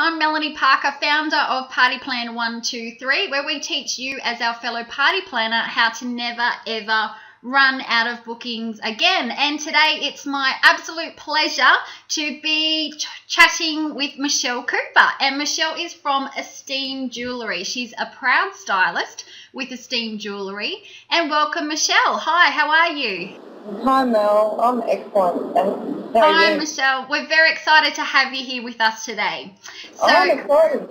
I'm Melanie Parker, founder of Party Plan 123, where we teach you as our fellow party planner how to never ever run out of bookings again. And today it's my absolute pleasure to be chatting with Michelle Cooper. And Michelle is from Esteem Jewellery. She's a proud stylist with Esteem Jewellery. And welcome, Michelle. Hi, how are you? Hi Mel, I'm excellent. Thanks. How are Hi, you? Michelle. We're very excited to have you here with us today. So, I'm excited.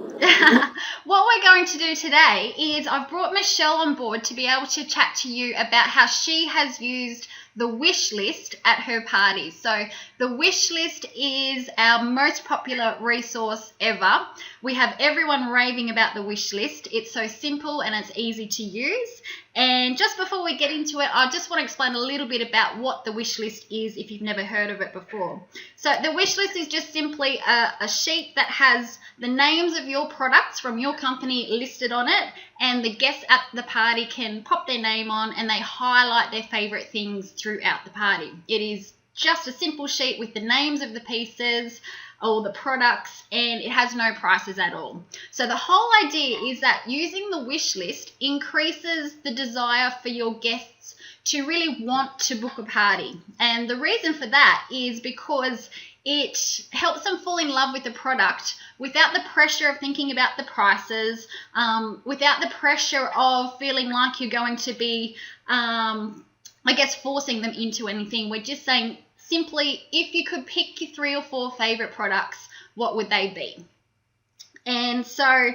what we're going to do today is I've brought Michelle on board to be able to chat to you about how she has used the wish list at her parties. So the wish list is our most popular resource ever. We have everyone raving about the wish list. It's so simple and it's easy to use. And just before we get into it, I just want to explain a little bit about what the wish list is if you've never heard of it before. So the wish list is just simply a sheet that has the names of your products from your company listed on it, and the guests at the party can pop their name on and they highlight their favorite things throughout the party. It is just a simple sheet with the names of the pieces or the products, and it has no prices at all. So the whole idea is that using the wish list increases the desire for your guests to really want to book a party. And the reason for that is because it helps them fall in love with the product without the pressure of thinking about the prices, without the pressure of feeling like you're going to be, forcing them into anything. We're just saying, simply, if you could pick your 3 or 4 favorite products, what would they be? And so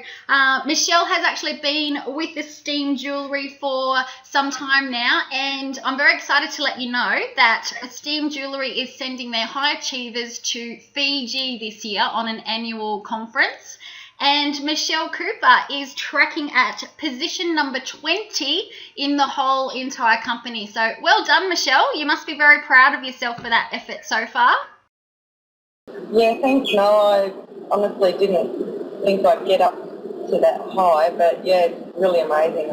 Michelle has actually been with Esteem Jewellery for some time now, and I'm very excited to let you know that Esteem Jewellery is sending their high achievers to Fiji this year on an annual conference. And Michelle Cooper is tracking at position number 20 in the whole entire company. So well done, Michelle. You must be very proud of yourself for that effort so far. Yeah, thanks Mel. I honestly didn't think I'd get up to that high, but yeah, it's really amazing.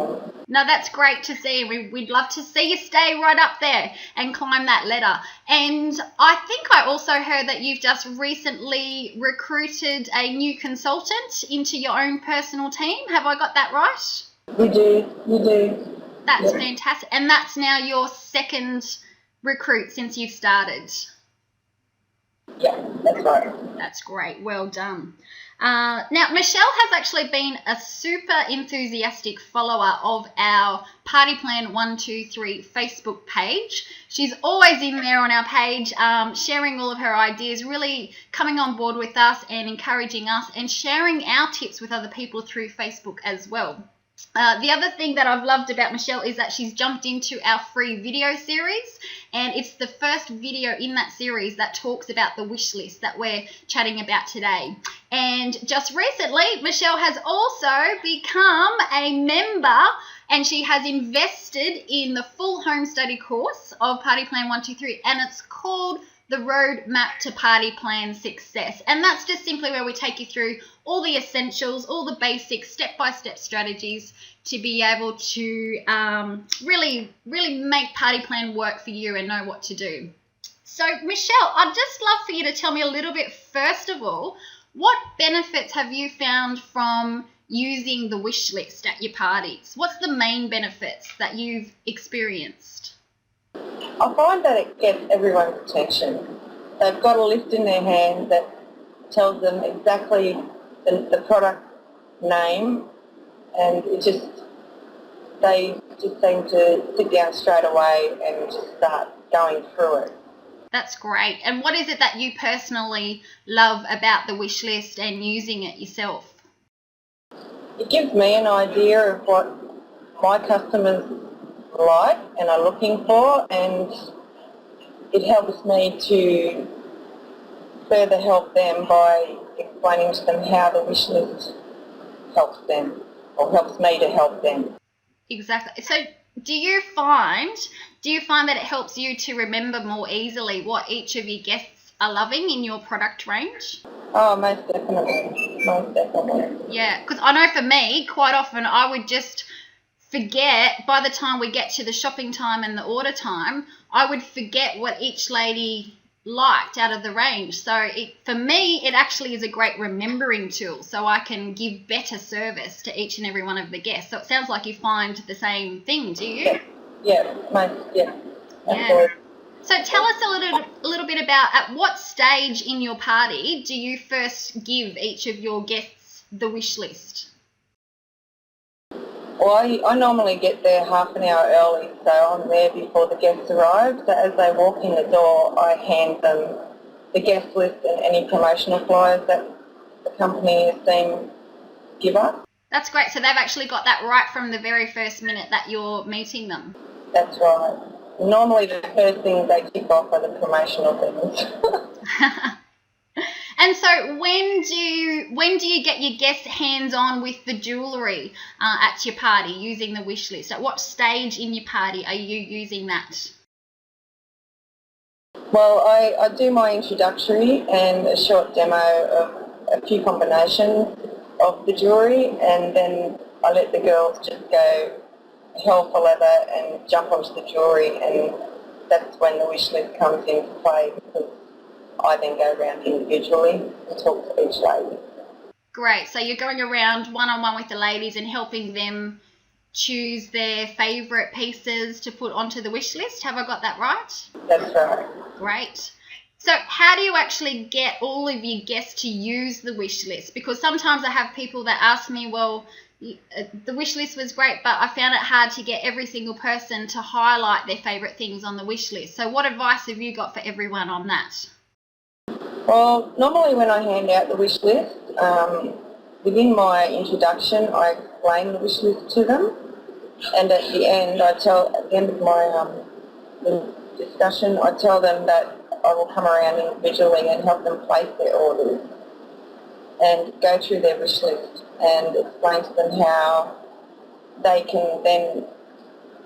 No, that's great to see. We'd love to see you stay right up there and climb that ladder. And I think I also heard that you've just recently recruited a new consultant into your own personal team. Have I got that right? You do. That's fantastic. And that's now your second recruit since you've started. Yeah, that's right. That's great. Well done. Now, Michelle has actually been a super enthusiastic follower of our Party Plan 123 Facebook page. She's always in there on our page, sharing all of her ideas, really coming on board with us and encouraging us and sharing our tips with other people through Facebook as well. The other thing that I've loved about Michelle is that she's jumped into our free video series, and it's the first video in that series that talks about the wish list that we're chatting about today. And just recently, Michelle has also become a member, and she has invested in the full home study course of Party Plan 123, and it's called The Roadmap to Party Plan Success. And that's just simply where we take you through all the essentials, all the basic step-by-step strategies to be able to really make Party Plan work for you and know what to do. So, Michelle, I'd just love for you to tell me a little bit, first of all, what benefits have you found from using the wish list at your parties? What's the main benefits that you've experienced? I find that it gets everyone's attention. They've got a list in their hand that tells them exactly the product name, and they just seem to sit down straight away and just start going through it. That's great. And what is it that you personally love about the wish list and using it yourself? It gives me an idea of what my customers like and are looking for, and it helps me to further help them by explaining to them how the wish list helps them, or helps me to help them. Exactly. So do you find that it helps you to remember more easily what each of your guests are loving in your product range? Oh, most definitely. Yeah, because I know for me, quite often I would just forget, by the time we get to the shopping time and the order time, I would forget what each lady liked out of the range. So for me, it actually is a great remembering tool, so I can give better service to each and every one of the guests. So it sounds like you find the same thing, do you? Yeah. Yeah. So tell us a little bit about at what stage in your party do you first give each of your guests the wish list? Well, I normally get there half an hour early, so I'm there before the guests arrive. So as they walk in the door, I hand them the guest list and any promotional flyers that the company esteem give us. That's great. So they've actually got that right from the very first minute that you're meeting them. That's right. Normally the first things they kick off are the promotional things. And so when do you get your guests hands-on with the jewellery at your party using the wish list? At what stage in your party are you using that? Well, I do my introductory and a short demo of a few combinations of the jewellery, and then I let the girls just go hell for leather and jump onto the jewellery, and that's when the wish list comes into play, because I then go around individually and talk to each lady. Great. So you're going around one-on-one with the ladies and helping them choose their favourite pieces to put onto the wish list. Have I got that right? That's right. Great. So how do you actually get all of your guests to use the wish list? Because sometimes I have people that ask me, well, the wish list was great, but I found it hard to get every single person to highlight their favourite things on the wish list. So what advice have you got for everyone on that? Well, normally when I hand out the wish list, within my introduction I explain the wish list to them, and at the end at the end of my the discussion, I tell them that I will come around individually and help them place their orders and go through their wish list and explain to them how they can then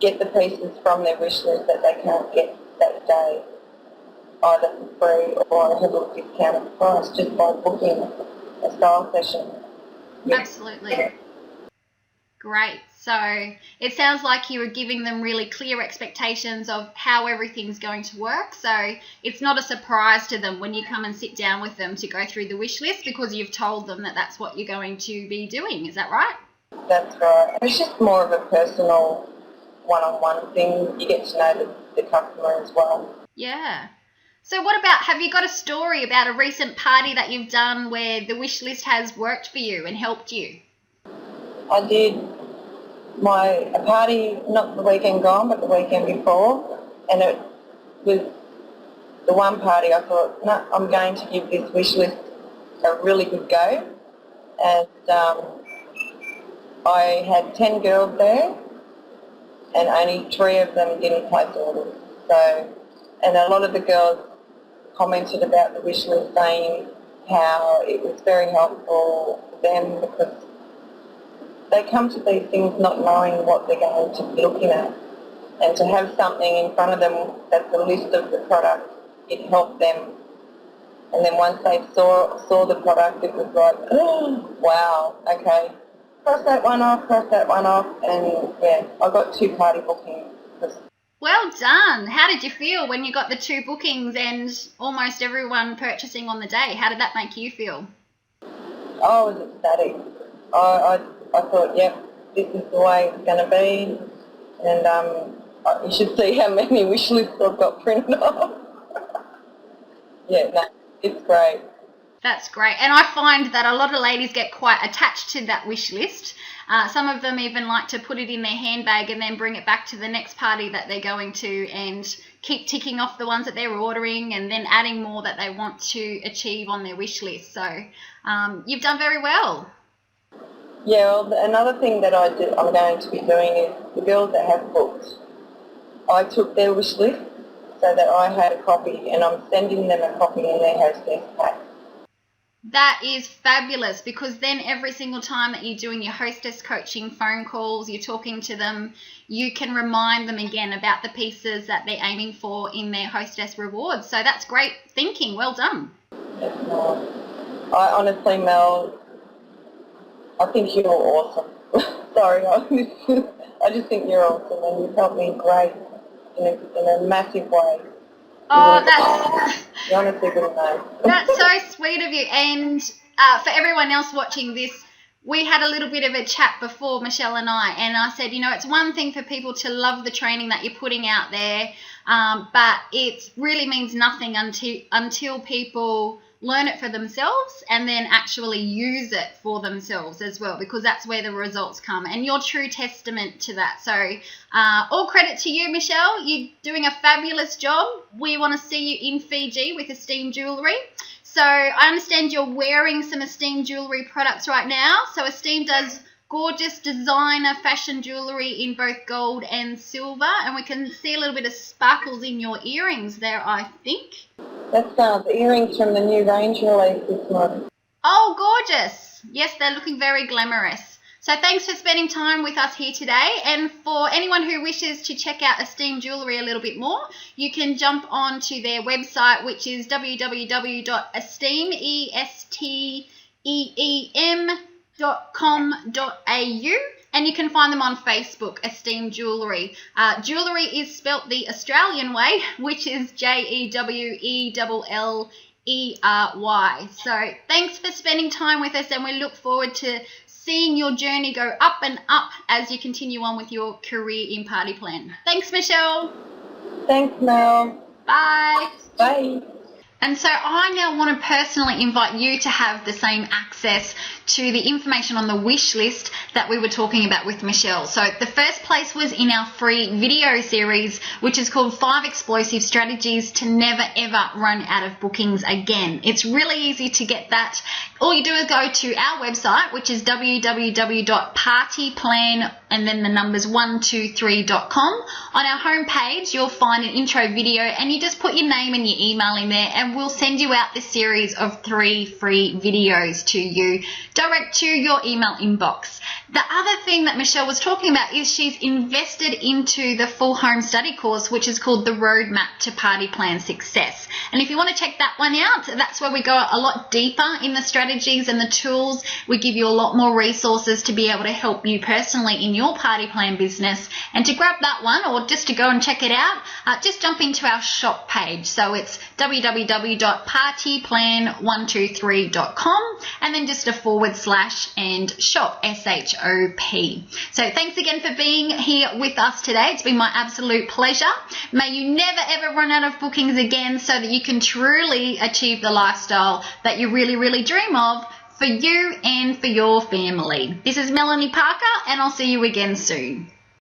get the pieces from their wish list that they can't get that day, either for free or a heavily discounted price, just by booking a style session. Absolutely. Great. So it sounds like you were giving them really clear expectations of how everything's going to work. So it's not a surprise to them when you come and sit down with them to go through the wish list, because you've told them that that's what you're going to be doing. Is that right? That's right. It's just more of a personal one-on-one thing. You get to know the customer as well. Yeah. So what about, have you got a story about a recent party that you've done where the wish list has worked for you and helped you? I did a party, not the weekend gone, but the weekend before, and it was the one party I thought, no, I'm going to give this wish list a really good go, and I had 10 girls there, and only 3 of them didn't place orders. So, and a lot of the girls commented about the wish list, saying how it was very helpful for them, because they come to these things not knowing what they're going to be looking at, and to have something in front of them that's a list of the product, it helped them. And then once they saw the product, it was like, oh, wow, okay, cross that one off, and yeah, I got 2 party bookings. Well done. How did you feel when you got the 2 bookings and almost everyone purchasing on the day? How did that make you feel? I was ecstatic. I thought, yep, this is the way it's going to be, and you should see how many wish lists I've got printed off. Yeah, no, it's great. That's great. And I find that a lot of ladies get quite attached to that wish list. Some of them even like to put it in their handbag and then bring it back to the next party that they're going to and keep ticking off the ones that they're ordering and then adding more that they want to achieve on their wish list. So you've done very well. Yeah, well, another thing that I'm going to be doing is the girls that have booked, I took their wish list so that I had a copy, and I'm sending them a copy in their hostess pack. That is fabulous, because then every single time that you're doing your hostess coaching phone calls, you're talking to them, you can remind them again about the pieces that they're aiming for in their hostess rewards. So that's great thinking. Well done. I honestly, Mel, I think you're awesome. Sorry, I just think you're awesome, and you've helped me great in a massive way. Oh, You honestly wouldn't know. That's so sweet of you. And for everyone else watching this, we had a little bit of a chat before, Michelle and I said, it's one thing for people to love the training that you're putting out there, but it really means nothing until people learn it for themselves and then actually use it for themselves as well, because that's where the results come. And you're true testament to that. So all credit to you, Michelle. You're doing a fabulous job. We want to see you in Fiji with Esteem Jewellery. So I understand you're wearing some Esteem Jewellery products right now. So Esteem does gorgeous designer fashion jewellery in both gold and silver. And we can see a little bit of sparkles in your earrings there, I think. That's the earrings from the new range release this month. Oh, gorgeous. Yes, they're looking very glamorous. So thanks for spending time with us here today. And for anyone who wishes to check out Esteem Jewellery a little bit more, you can jump on to their website, which is www.esteem.com.au. And you can find them on Facebook, Esteem Jewellery. Jewellery is spelt the Australian way, which is JEWELLERY. So thanks for spending time with us, and we look forward to seeing your journey go up and up as you continue on with your career in Party Plan. Thanks, Michelle. Thanks, Mel. Bye. Bye. And so I now want to personally invite you to have the same access to the information on the wish list that we were talking about with Michelle. So the first place was in our free video series, which is called 5 Explosive Strategies to Never Ever Run Out of Bookings Again. It's really easy to get that. All you do is go to our website, which is www.partyplan and then the numbers 123.com. On our homepage, you'll find an intro video, and you just put your name and your email in there, and we'll send you out this series of 3 free videos to you direct to your email inbox. The other thing that Michelle was talking about is she's invested into the full home study course, which is called the Roadmap to Party Plan Success. And if you want to check that one out, that's where we go a lot deeper in the strategies and the tools. We give you a lot more resources to be able to help you personally in your party plan business. And to grab that one, or just to go and check it out, just jump into our shop page. So it's www.partyplan123.com and then just a / and shop, SHOP. So thanks again for being here with us today. It's been my absolute pleasure. May you never ever run out of bookings again, so that you can truly achieve the lifestyle that you really, really dream of for you and for your family. This is Melanie Parker, and I'll see you again soon.